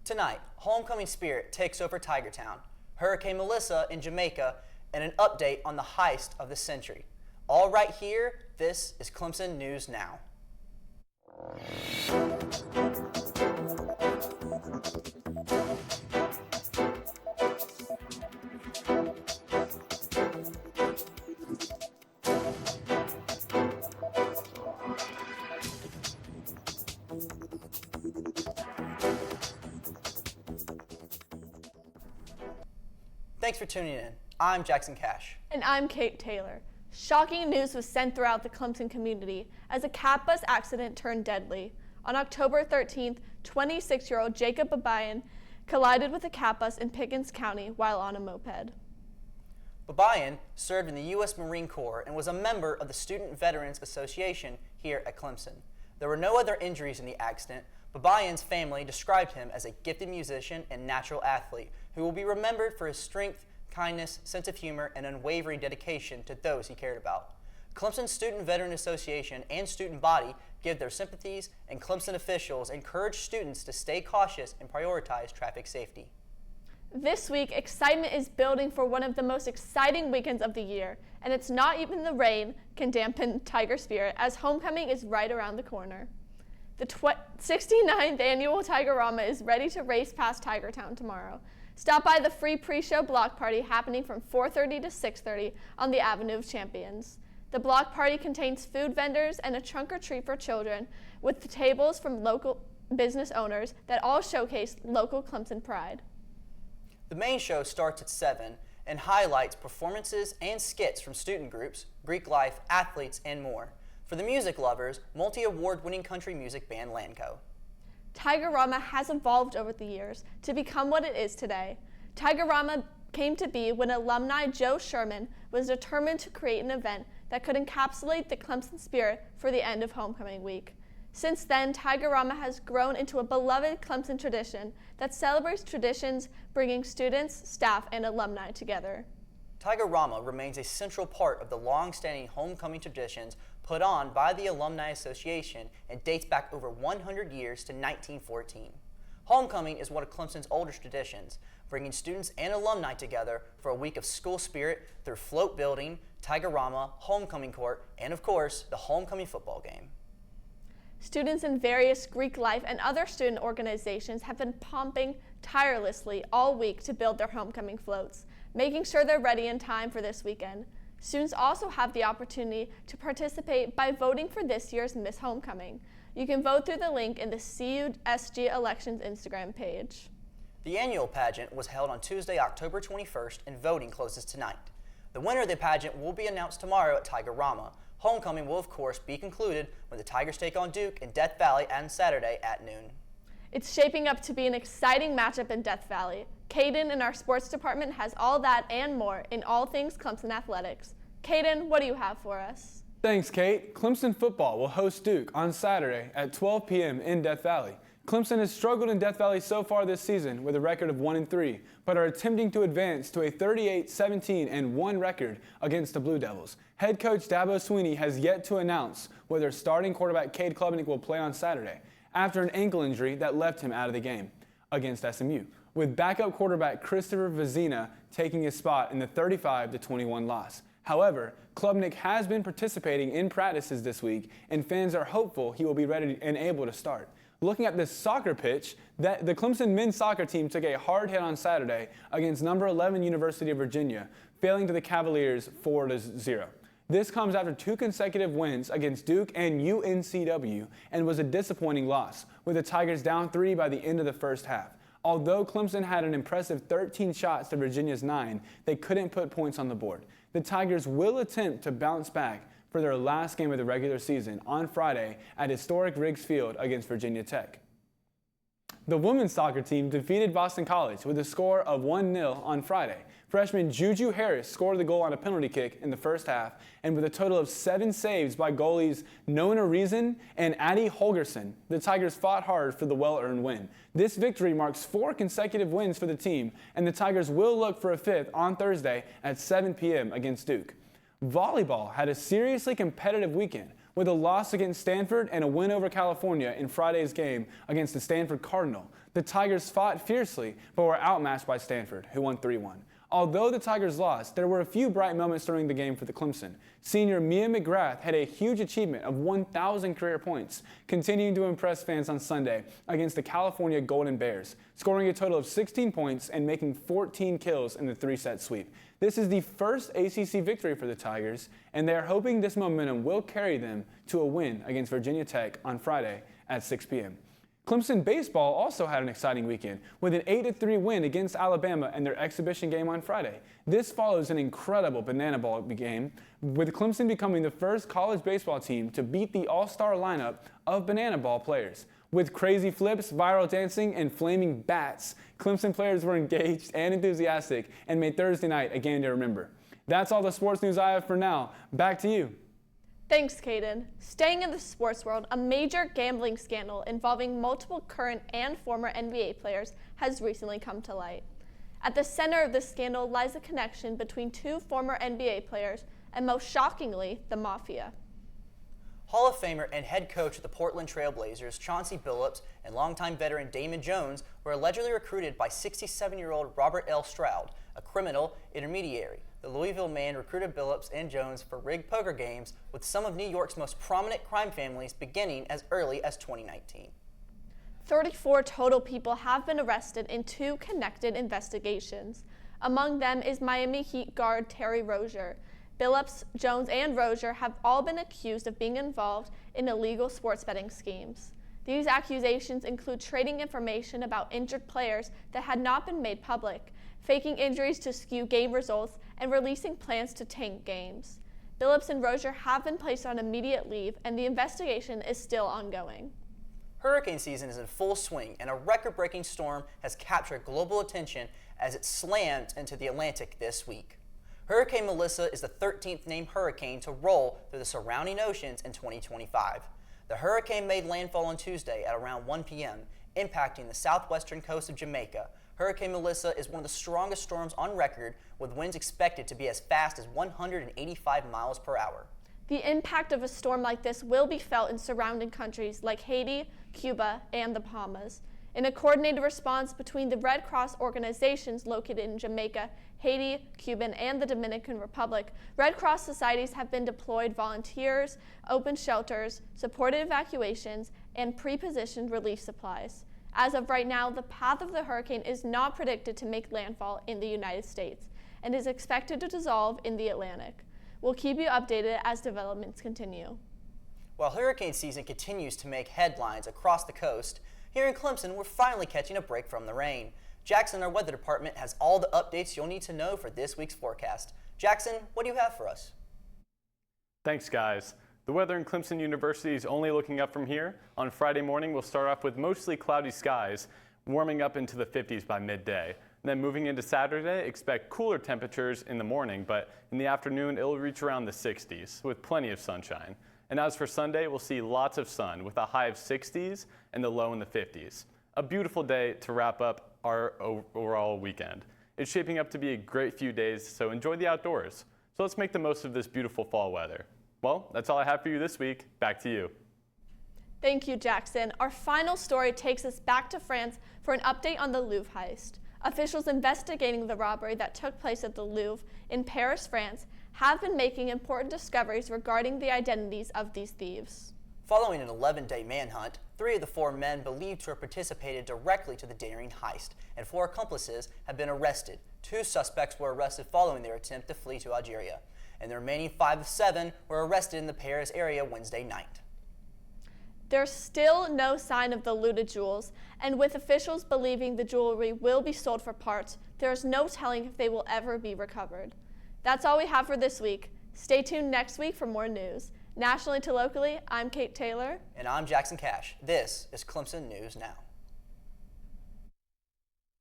Tonight, homecoming spirit takes over Tigertown, Hurricane Melissa in Jamaica, and an update on the heist of the century. All right here, this is Clemson News Now. Thanks for tuning in. I'm Jackson Cash. And I'm Kate Taylor. Shocking news was sent throughout the Clemson community as a cat bus accident turned deadly. On October 13th, 26-year-old Jacob Babayan collided with a cat bus in Pickens County while on a moped. Babayan served in the U.S. Marine Corps and was a member of the Student Veterans Association here at Clemson. There were no other injuries in the accident. Babayan's family described him as a gifted musician and natural athlete who will be remembered for his strength, kindness, sense of humor, and unwavering dedication to those he cared about. Clemson Student Veteran Association and student body give their sympathies, and Clemson officials encourage students to stay cautious and prioritize traffic safety. This week, excitement is building for one of the most exciting weekends of the year, and it's not even the rain can dampen Tiger spirit as homecoming is right around the corner. The 69th annual Tigerama is ready to race past Tigertown tomorrow. Stop by the free pre-show block party happening from 4:30 to 6:30 on the Avenue of Champions. The block party contains food vendors and a trunk or treat for children with the tables from local business owners that all showcase local Clemson pride. The main show starts at 7 and highlights performances and skits from student groups, Greek life, athletes, and more. For the music lovers, multi-award-winning country music band Lanco. Tigerama has evolved over the years to become what it is today. Tigerama came to be when alumni Joe Sherman was determined to create an event that could encapsulate the Clemson spirit for the end of homecoming week. Since then, Tigerama has grown into a beloved Clemson tradition that celebrates traditions, bringing students, staff, and alumni together. Tigerama remains a central part of the long-standing homecoming traditions put on by the Alumni Association and dates back over 100 years to 1914. Homecoming is one of Clemson's oldest traditions, bringing students and alumni together for a week of school spirit through float building, Tigerama, homecoming court, and of course, the homecoming football game. Students in various Greek life and other student organizations have been pumping tirelessly all week to build their homecoming floats, making sure they're ready in time for this weekend. Students also have the opportunity to participate by voting for this year's Miss Homecoming. You can vote through the link in the CUSG Elections Instagram page. The annual pageant was held on Tuesday, October 21st, and voting closes tonight. The winner of the pageant will be announced tomorrow at Tigerama. Homecoming will, of course, be concluded when the Tigers take on Duke in Death Valley on Saturday at noon. It's shaping up to be an exciting matchup in Death Valley. Caden in our sports department has all that and more in all things Clemson athletics. Caden, what do you have for us? Thanks, Kate. Clemson football will host Duke on Saturday at 12 p.m. in Death Valley. Clemson has struggled in Death Valley so far this season with a record of 1-3, but are attempting to advance to a 38-17-1 record against the Blue Devils. Head coach Dabo Swinney has yet to announce whether starting quarterback Cade Klubnik will play on Saturday after an ankle injury that left him out of the game against SMU, with backup quarterback Christopher Vizina taking his spot in the 35-21 loss. However, Klubnik has been participating in practices this week, and fans are hopeful he will be ready and able to start. Looking at this soccer pitch, the Clemson men's soccer team took a hard hit on Saturday against number 11 University of Virginia, failing to the Cavaliers 4-0. This comes after 2 consecutive wins against Duke and UNCW and was a disappointing loss, with the Tigers down 3 by the end of the first half. Although Clemson had an impressive 13 shots to Virginia's 9, they couldn't put points on the board. The Tigers will attempt to bounce back for their last game of the regular season on Friday at historic Riggs Field against Virginia Tech. The women's soccer team defeated Boston College with a score of 1-0 on Friday. Freshman Juju Harris scored the goal on a penalty kick in the first half, and with a total of 7 saves by goalies Nona Reason and Addie Holgerson, the Tigers fought hard for the well-earned win. This victory marks 4 consecutive wins for the team, and the Tigers will look for a 5th on Thursday at 7 p.m. against Duke. Volleyball had a seriously competitive weekend with a loss against Stanford and a win over California in Friday's game against the Stanford Cardinal. The Tigers fought fiercely, but were outmatched by Stanford, who won 3-1. Although the Tigers lost, there were a few bright moments during the game for the Clemson. Senior Mia McGrath had a huge achievement of 1,000 career points, continuing to impress fans on Sunday against the California Golden Bears, scoring a total of 16 points and making 14 kills in the 3-set sweep. This is the first ACC victory for the Tigers, and they are hoping this momentum will carry them to a win against Virginia Tech on Friday at 6 p.m. Clemson baseball also had an exciting weekend with an 8-3 win against Alabama in their exhibition game on Friday. This follows an incredible banana ball game, with Clemson becoming the first college baseball team to beat the all-star lineup of banana ball players. With crazy flips, viral dancing, and flaming bats, Clemson players were engaged and enthusiastic and made Thursday night a game to remember. That's all the sports news I have for now. Back to you. Thanks, Caden. Staying in the sports world, a major gambling scandal involving multiple current and former NBA players has recently come to light. At the center of this scandal lies a connection between two former NBA players and, most shockingly, the Mafia. Hall of Famer and head coach of the Portland Trail Blazers, Chauncey Billups, and longtime veteran Damon Jones were allegedly recruited by 67-year-old Robert L. Stroud, a criminal intermediary. The Louisville man recruited Billups and Jones for rigged poker games with some of New York's most prominent crime families beginning as early as 2019. 34 total people have been arrested in two connected investigations. Among them is Miami Heat guard Terry Rozier. Billups, Jones, and Rozier have all been accused of being involved in illegal sports betting schemes. These accusations include trading information about injured players that had not been made public, faking injuries to skew game results, and releasing plans to tank games. Billups and Rozier have been placed on immediate leave, and the investigation is still ongoing. Hurricane season is in full swing, and a record-breaking storm has captured global attention as it slammed into the Atlantic this week. Hurricane Melissa is the 13th named hurricane to roll through the surrounding oceans in 2025. The hurricane made landfall on Tuesday at around 1 p.m., impacting the southwestern coast of Jamaica. Hurricane Melissa is one of the strongest storms on record, with winds expected to be as fast as 185 miles per hour. The impact of a storm like this will be felt in surrounding countries like Haiti, Cuba, and the Bahamas. In a coordinated response between the Red Cross organizations located in Jamaica, Haiti, Cuba, and the Dominican Republic, Red Cross societies have been deployed volunteers, opened shelters, supported evacuations, and pre-positioned relief supplies. As of right now, the path of the hurricane is not predicted to make landfall in the United States and is expected to dissolve in the Atlantic. We'll keep you updated as developments continue. While hurricane season continues to make headlines across the coast, here in Clemson, we're finally catching a break from the rain. Jackson, our weather department, has all the updates you'll need to know for this week's forecast. Jackson, what do you have for us? Thanks, guys. The weather in Clemson University is only looking up from here. On Friday morning, we'll start off with mostly cloudy skies, warming up into the 50s by midday. And then moving into Saturday, expect cooler temperatures in the morning, but in the afternoon, it'll reach around the 60s with plenty of sunshine. And as for Sunday, we'll see lots of sun with a high of 60s and the low in the 50s. A beautiful day to wrap up our overall weekend. It's shaping up to be a great few days, so enjoy the outdoors. So let's make the most of this beautiful fall weather. Well, that's all I have for you this week. Back to you. Thank you, Jackson. Our final story takes us back to France for an update on the Louvre heist. Officials investigating the robbery that took place at the Louvre in Paris, France, have been making important discoveries regarding the identities of these thieves. Following an 11-day manhunt, 3 of the 4 men believed to have participated directly to the daring heist, and 4 accomplices have been arrested. 2 suspects were arrested following their attempt to flee to Algeria, and the remaining 5 of 7 were arrested in the Paris area Wednesday night. There's still no sign of the looted jewels, and with officials believing the jewelry will be sold for parts, there is no telling if they will ever be recovered. That's all we have for this week. Stay tuned next week for more news. Nationally to locally, I'm Kate Taylor. And I'm Jackson Cash. This is Clemson News Now.